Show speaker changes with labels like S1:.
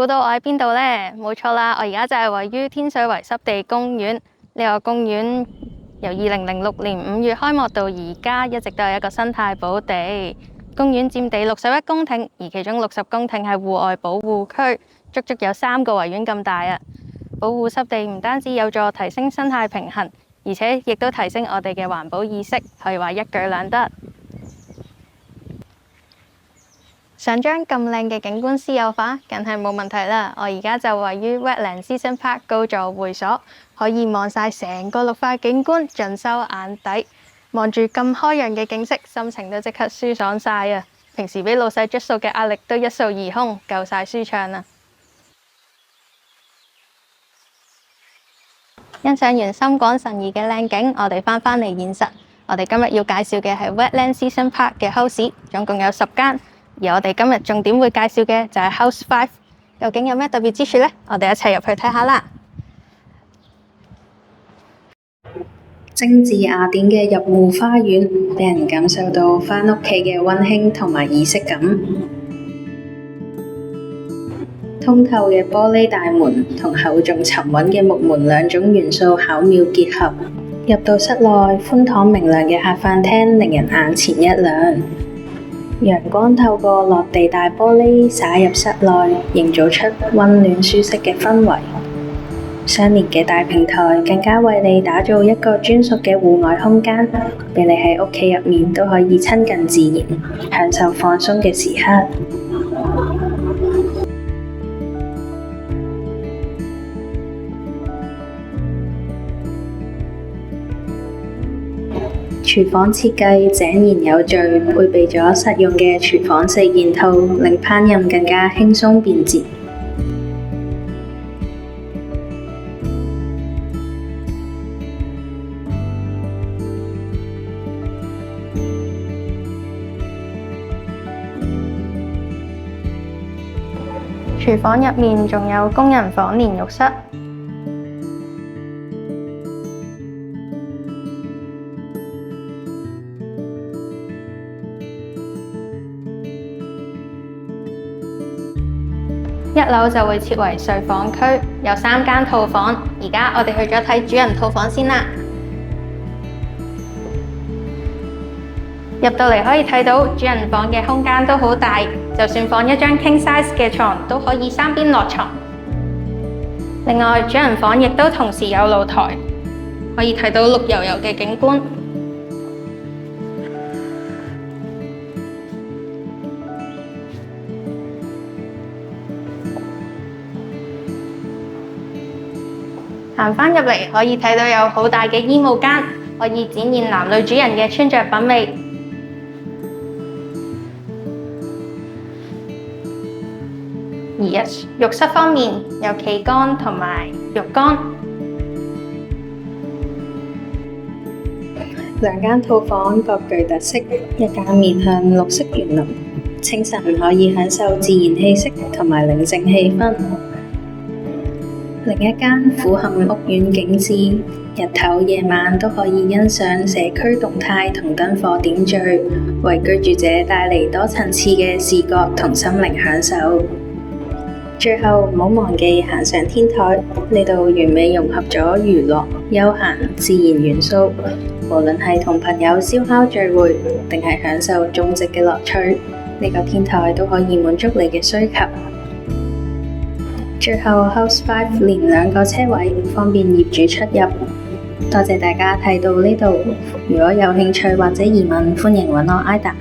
S1: 估到我喺邊度呢？冇錯啦，我而家就係位於天水圍濕地公園。呢個公園由2006年5月開幕到而家，一直都係一個生態寶地。公園佔地61公頃，而其中60公頃係戶外保護區，足足有3個維園咁大啊！保護濕地唔單止有助提升生態平衡，而且亦都提升我哋嘅環保意識，可以話一舉兩得。想將咁靚嘅景觀私有化，梗係冇問題啦！我而家就位於 Wetland Season Park 高座會所，可以望晒成個綠化景觀，盡收眼底。望住咁開揚嘅景色，心情都即刻舒爽晒啊！平時俾老細捽數嘅壓力都一掃而空，夠晒舒暢啦！欣賞完深廣神怡嘅靚景，我哋返嚟現實。我哋今日要介紹嘅係 Wetland Season Park 嘅 house， 總共有10間。而我哋今日重點會介紹嘅就係 House 5， 究竟有咩特別之處呢？我哋一齊入去睇下啦！
S2: 精緻雅典嘅入戶花園，俾人感受到返屋企嘅溫馨同埋儀式感。通透嘅玻璃大門同厚重沉穩嘅木門兩種元素巧妙結合。入到室內，寬敞明亮嘅客飯廳令人眼前一亮。陽光透過落地大玻璃灑入室內，營造出溫暖舒適嘅氛圍。相連嘅大平台更加為你打造一個專屬嘅戶外空間，俾你喺屋企入面都可以親近自然，享受放鬆嘅時刻。廚房設計井然有序，配備咗實用嘅廚房4件套，令烹飪更加輕鬆便捷。
S1: 廚房入面仲有工人房連浴室。1樓就會設為睡房區，有3間套房。而家我哋去咗睇主人套房先啦。入到嚟可以睇到主人房嘅空間都好大，就算放一張 king size 嘅床都可以3邊落床。另外，主人房亦都同時有露台，可以睇到綠油油嘅景觀。行返入嚟可以睇到有好大嘅衣帽間，可以展現男女主人嘅穿着品味。而浴室方面有旗杆同埋浴缸。
S2: 2間套房各具特色，一間面向綠色園林，清晨可以享受自然氣息同埋寧靜氣氛。另一間俯瞰屋苑景緻，日頭夜晚都可以欣賞社區動態同燈火點綴，為居住者帶嚟多層次嘅視覺同心靈享受。最後唔好忘記行上天台，呢度完美融合咗娛樂、休閒、自然元素，無論係同朋友燒烤聚會，定係享受種植嘅樂趣，呢個天台都可以滿足你嘅需求。最後 House 5連2個車位，方便業主出入。多謝大家睇到呢度，如果有興趣或者疑問，歡迎揾我 Ida。